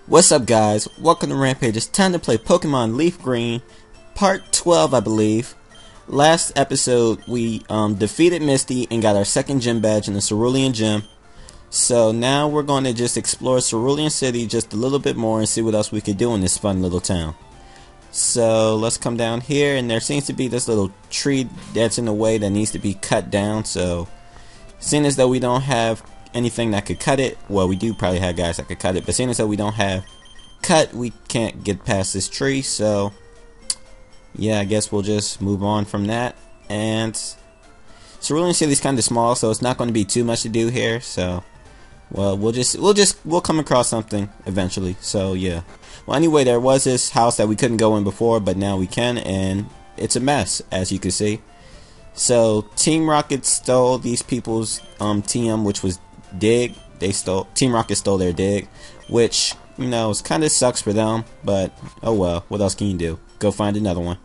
What's up, guys? Welcome to Rampage. It's time to play Pokemon Leaf Green, Part 12, I believe. Last episode, we defeated Misty and got our second gym badge in the Cerulean Gym. So now we're going to just explore Cerulean City just a little bit more and see what else we could do in this fun little town. So let's come down here, and there seems to be this little tree that's in the way that needs to be cut down. So seeing as though we don't have anything that could cut it, well, we do probably have guys that could cut it, but seeing as though we don't have cut, we can't get past this tree. So yeah, I guess we'll just move on from that. And Cerulean City's kind of small, so it's not going to be too much to do here. So well, we'll come across something eventually. So yeah. Well, anyway, there was this house that we couldn't go in before, but now we can, and it's a mess, as you can see. So Team Rocket stole these people's TM, which was Dig. Team Rocket stole their Dig, which, you know, kind of sucks for them, but oh well. What else can you do? Go find another one.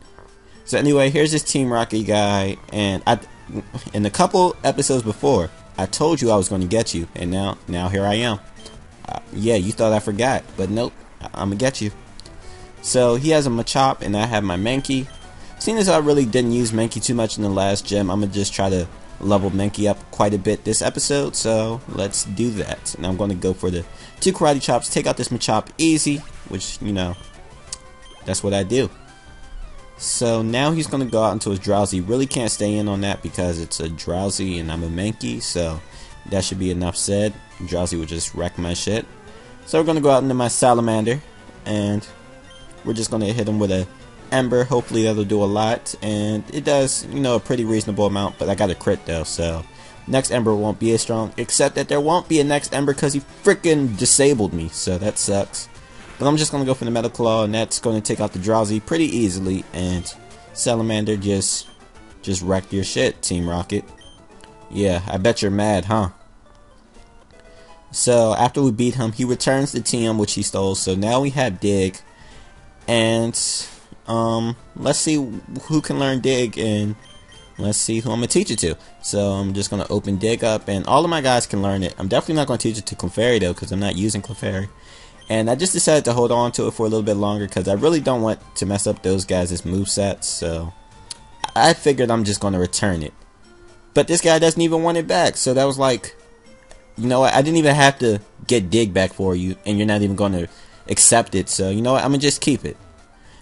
So anyway, here's this Team Rocket guy, and in a couple episodes before, I told you I was going to get you, and now here I am. Yeah, you thought I forgot, but nope, I'm gonna get you. So he has a Machop, and I have my Mankey. Seeing as I really didn't use Mankey too much in the last gym, I'm gonna just try to level Mankey up quite a bit this episode. So let's do that. And I'm gonna go for the 2 Karate Chops, take out this Machop easy, which, you know, that's what I do. So now he's gonna go out into his Drowsy. Really can't stay in on that because it's a Drowsy and I'm a Mankey, so that should be enough said. Drowsy would just wreck my shit. So we're gonna go out into my Salamander, and we're just gonna hit him with a Ember. Hopefully that'll do a lot, and it does, you know, a pretty reasonable amount, but I got a crit though, so next Ember won't be as strong, except that there won't be a next Ember because he freaking disabled me, so that sucks. But I'm just gonna go for the Metal Claw, and that's gonna take out the Drowsy pretty easily, and Salamander just wrecked your shit, Team Rocket. Yeah, I bet you're mad, huh? So after we beat him, he returns the TM which he stole. So now we have Dig, and let's see who can learn Dig, and let's see who I'm gonna teach it to. So I'm just gonna open Dig up, and all of my guys can learn it. I'm definitely not gonna teach it to Clefairy though, because I'm not using Clefairy. And I just decided to hold on to it for a little bit longer because I really don't want to mess up those guys' movesets. So I figured I'm just gonna return it. But this guy doesn't even want it back, so that was like, you know what, I didn't even have to get Dig back for you, and you're not even going to accept it, so you know what, I'm going to just keep it.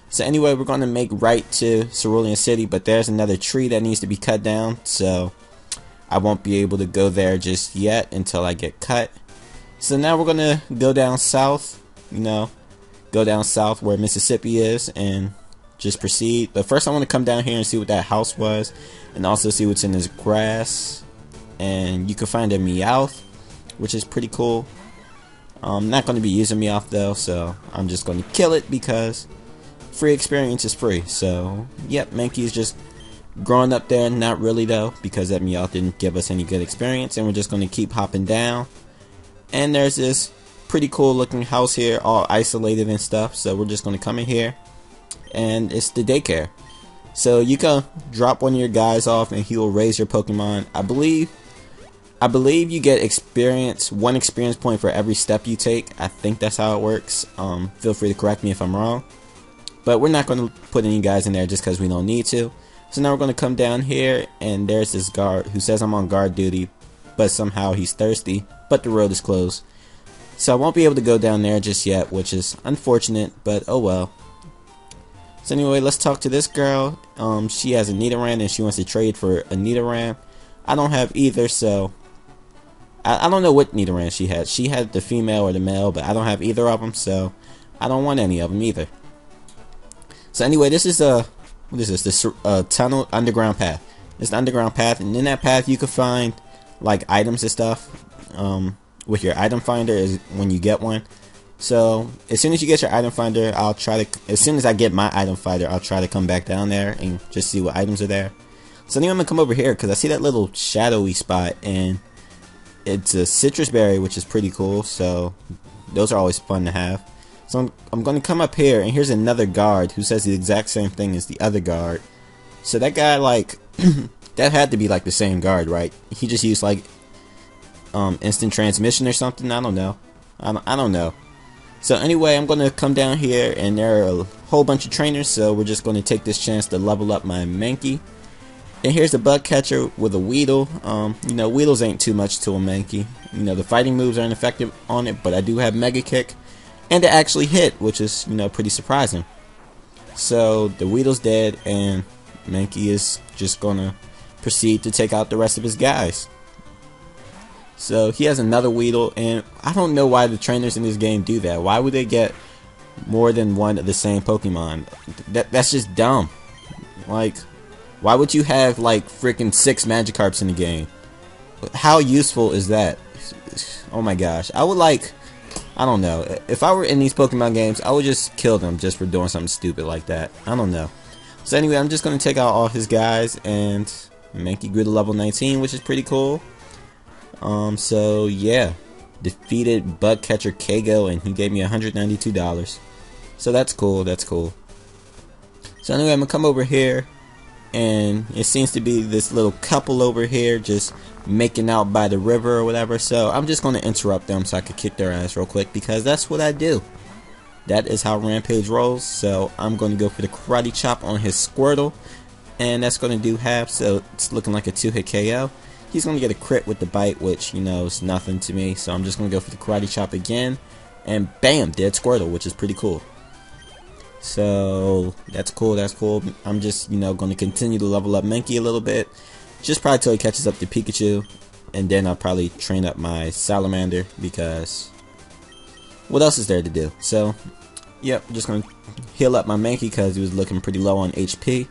So anyway, we're going to make right to Cerulean City, but there's another tree that needs to be cut down, so I won't be able to go there just yet until I get cut. So now we're going to go down south, you know, go down south where Mississippi is, and just proceed. But first I want to come down here and see what that house was, and also see what's in this grass. And you can find a Meowth, which is pretty cool. I'm not going to be using Meowth though, so I'm just going to kill it because free experience is free. So yep, Mankey is just growing up there. Not really though, because that Meowth didn't give us any good experience, and we're just going to keep hopping down. And there's this pretty cool looking house here, all isolated and stuff, so we're just going to come in here, and it's the daycare. So you can drop one of your guys off and he will raise your Pokemon. I believe you get experience, 1 experience point for every step you take. I think that's how it works. Feel free to correct me if I'm wrong. But we're not going to put any guys in there just because we don't need to. So now we're going to come down here, and there's this guard who says I'm on guard duty, but somehow he's thirsty, but the road is closed. So I won't be able to go down there just yet, which is unfortunate, but oh well. So anyway, let's talk to this girl. She has a Nidoran, and she wants to trade for a Nidoran. I don't have either, so I don't know what Nidoran she had. She had the female or the male, but I don't have either of them, so I don't want any of them either. So anyway, this is what is this? This tunnel underground path. It's an underground path, and in that path you can find like items and stuff. With your item finder is when you get one. So as soon as you get your item finder, as soon as I get my item finder, I'll try to come back down there and just see what items are there. So anyway, I'm gonna come over here because I see that little shadowy spot, and it's a citrus berry, which is pretty cool. So those are always fun to have. So I'm going to come up here, and here's another guard who says the exact same thing as the other guard. So that guy, like, that had to be like the same guard, right? He just used like instant transmission or something. I don't know. I don't know. So anyway, I'm going to come down here, and there are a whole bunch of trainers, so we're just going to take this chance to level up my Mankey. And here's the bug catcher with a Weedle. You know, Weedles ain't too much to a Mankey. You know, the fighting moves aren't effective on it, but I do have Mega Kick, and it actually hit, which is, you know, pretty surprising. So the Weedle's dead, and Mankey is just gonna proceed to take out the rest of his guys. So he has another Weedle, and I don't know why the trainers in this game do that. Why would they get more than one of the same Pokemon? That's just dumb. Like, why would you have like freaking 6 Magikarps in the game? How useful is that? Oh my gosh. I would like, I don't know. If I were in these Pokemon games, I would just kill them just for doing something stupid like that. I don't know. So anyway, I'm just going to take out all his guys, and Mankey grew to level 19, which is pretty cool. So yeah, defeated Bug Catcher Kago, and he gave me $192. So that's cool, that's cool. So anyway, I'm gonna come over here, and it seems to be this little couple over here just making out by the river or whatever. So I'm just gonna interrupt them so I can kick their ass real quick, because that's what I do. That is how Rampage rolls. So I'm gonna go for the Karate Chop on his Squirtle, and that's gonna do half, so it's looking like a 2-hit KO. He's going to get a crit with the bite, which, you know, is nothing to me. So I'm just going to go for the Karate Chop again. And bam, dead Squirtle, which is pretty cool. So that's cool, that's cool. I'm just, you know, going to continue to level up Mankey a little bit. Just probably till he catches up to Pikachu. And then I'll probably train up my Salamander, because what else is there to do? So, yep, just going to heal up my Mankey because he was looking pretty low on HP.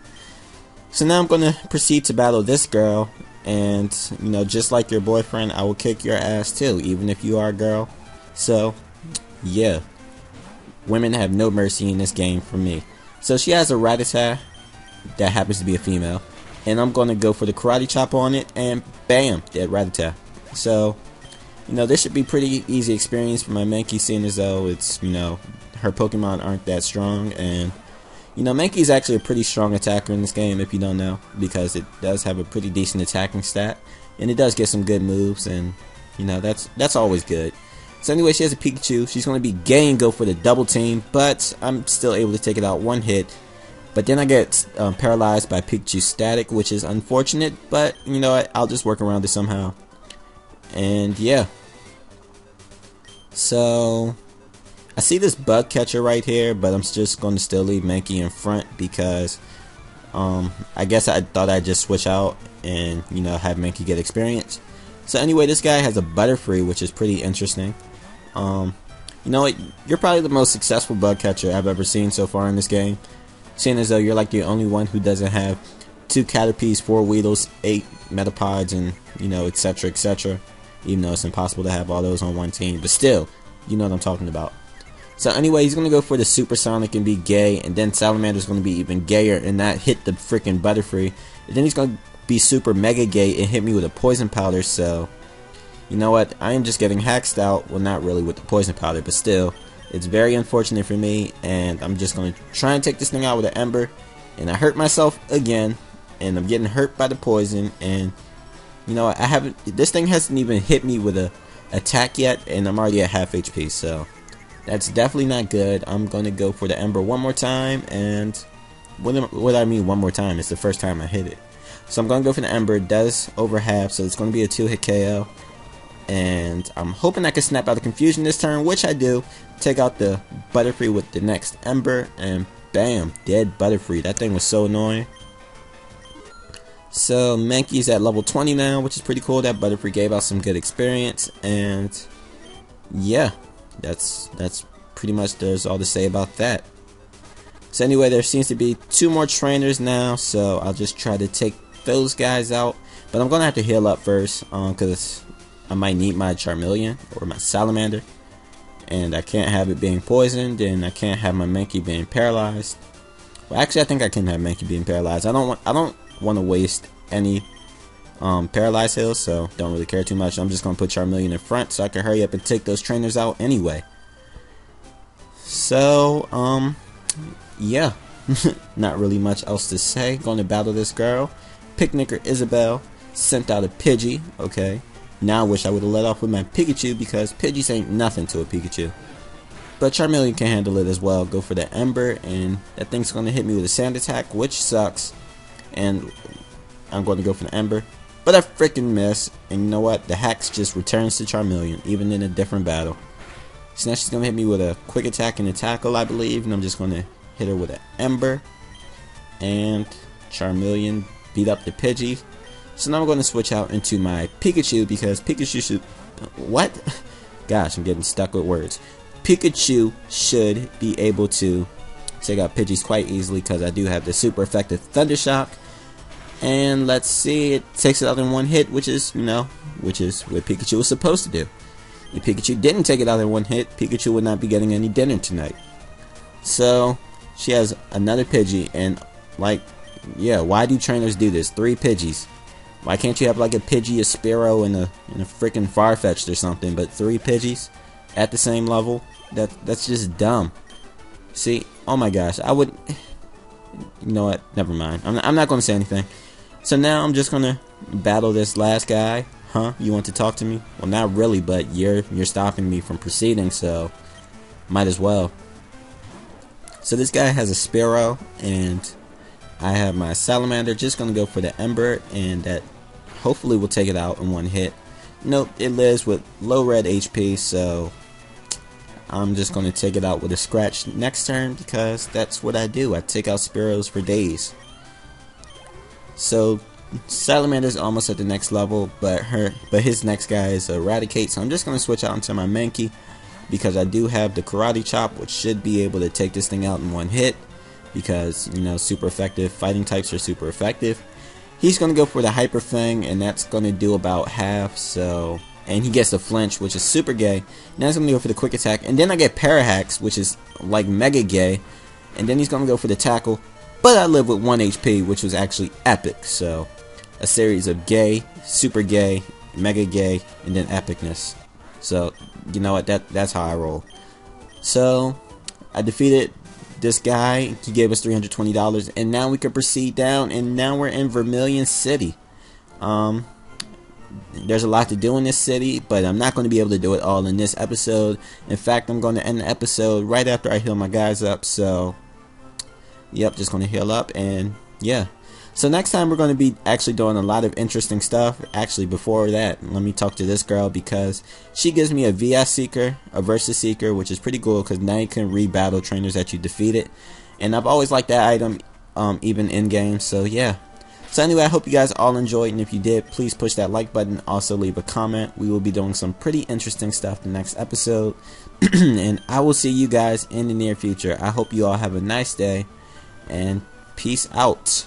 So now I'm going to proceed to battle this girl. And, you know, just like your boyfriend, I will kick your ass too, even if you are a girl. So, yeah. Women have no mercy in this game for me. So she has a Rattata that happens to be a female. And I'm going to go for the Karate Chop on it, and bam, dead Rattata. So, you know, this should be pretty easy experience for my Mankey, seeing as though it's, you know, her Pokemon aren't that strong. And you know, Mankey is actually a pretty strong attacker in this game, if you don't know, because it does have a pretty decent attacking stat, and it does get some good moves, and you know, that's always good. So anyway, she has a Pikachu. She's going to be gay and go for the double team, but I'm still able to take it out one hit. But then I get paralyzed by Pikachu static, which is unfortunate, but you know what, I'll just work around it somehow. And yeah. So I see this Bug Catcher right here, but I'm just going to still leave Mankey in front, because I guess I thought I'd just switch out and, you know, have Mankey get experience. So anyway, this guy has a Butterfree, which is pretty interesting. You know what, you're probably the most successful Bug Catcher I've ever seen so far in this game, seeing as though you're like the only one who doesn't have 2 Caterpies, 4 Weedles, 8 Metapods, and, you know, etc, etc. Even though it's impossible to have all those on one team, but still, you know what I'm talking about. So anyway, he's going to go for the Supersonic and be gay, and then Salamander's going to be even gayer and not hit the freaking Butterfree. And then he's going to be super mega gay and hit me with a Poison Powder. So, you know what, I am just getting hacked out. Well, not really with the Poison Powder, but still, it's very unfortunate for me, and I'm just going to try and take this thing out with an Ember. And I hurt myself again, and I'm getting hurt by the poison, and you know, this thing hasn't even hit me with a attack yet, and I'm already at half HP, so that's definitely not good. I'm going to go for the Ember one more time, and what I mean one more time, it's the first time I hit it. So I'm going to go for the Ember. It does over half, so it's going to be a 2-hit KO. And I'm hoping I can snap out of confusion this turn, which I do. Take out the Butterfree with the next Ember, and bam, dead Butterfree. That thing was so annoying. So Mankey's at level 20 now, which is pretty cool. That Butterfree gave out some good experience, and yeah, that's pretty much there's all to say about that. So anyway, there seems to be 2 more trainers now, so I'll just try to take those guys out. But I'm gonna have to heal up first, because I might need my Charmeleon or my Salamander, and I can't have it being poisoned, and I can't have my Mankey being paralyzed. Well, actually, I think I can have Mankey being paralyzed. I don't want to waste any paralyzed heals, so don't really care too much. I'm just gonna put Charmeleon in front so I can hurry up and take those trainers out anyway. So yeah, not really much else to say. Going to battle this girl. Picnicker Isabel sent out a Pidgey. Okay, now I wish I would have let off with my Pikachu, because Pidgeys ain't nothing to a Pikachu. But Charmeleon can handle it as well. Go for the Ember, and that thing's going to hit me with a Sand Attack, which sucks. And I'm going to go for the Ember. But I freaking miss. And you know what? The Hex just returns to Charmeleon, even in a different battle. So now she's going to hit me with a Quick Attack and a Tackle, I believe. And I'm just going to hit her with an Ember. And Charmeleon beat up the Pidgey. So now I'm going to switch out into my Pikachu, because Pikachu should... What? Gosh, I'm getting stuck with words. Pikachu should be able to take out Pidgeys quite easily, because I do have the super effective Thunder Shock. And let's see, it takes it out in one hit, which is, you know, which is what Pikachu was supposed to do. If Pikachu didn't take it out in one hit, Pikachu would not be getting any dinner tonight. So she has another Pidgey, and like, yeah, why do trainers do this? 3 Pidgeys. Why can't you have like a Pidgey, a Spearow, and a freaking Farfetch'd or something? But 3 Pidgeys at the same level? That's just dumb. See, oh my gosh, I would. You know what? Never mind. I'm not going to say anything. So now I'm just going to battle this last guy. Huh? You want to talk to me? Well, not really, but you're stopping me from proceeding, so might as well. So this guy has a Spearow, and I have my Salamander. Just going to go for the Ember, and that hopefully will take it out in one hit. Nope, it lives with low red HP, so I'm just going to take it out with a Scratch next turn, because that's what I do. I take out Spearows for days. So Salamander's almost at the next level, but his next guy is Eradicate, so I'm just going to switch out into my Mankey, because I do have the Karate Chop, which should be able to take this thing out in one hit, because, you know, super effective. Fighting types are super effective. He's going to go for the Hyper Fang, and that's going to do about half, so... And he gets the Flinch, which is super gay. Now he's going to go for the Quick Attack, and then I get Parahax, which is like mega gay. And then he's going to go for the Tackle, but I live with 1 HP, which was actually epic. So, a series of gay, super gay, mega gay, and then epicness. So, you know what, that's how I roll. So, I defeated this guy. He gave us $320, and now we can proceed down, and now we're in Vermilion City. There's a lot to do in this city, but I'm not going to be able to do it all in this episode. In fact, I'm going to end the episode right after I heal my guys up. So, yep, just going to heal up, and yeah. So next time we're going to be actually doing a lot of interesting stuff. Actually, before that, let me talk to this girl, because she gives me a VS Seeker, a Versus Seeker, which is pretty cool, because now you can re-battle trainers that you defeated. And I've always liked that item, even in-game, so yeah. So anyway, I hope you guys all enjoyed, and if you did, please push that like button. Also leave a comment. We will be doing some pretty interesting stuff the next episode. And I will see you guys in the near future. I hope you all have a nice day, and peace out.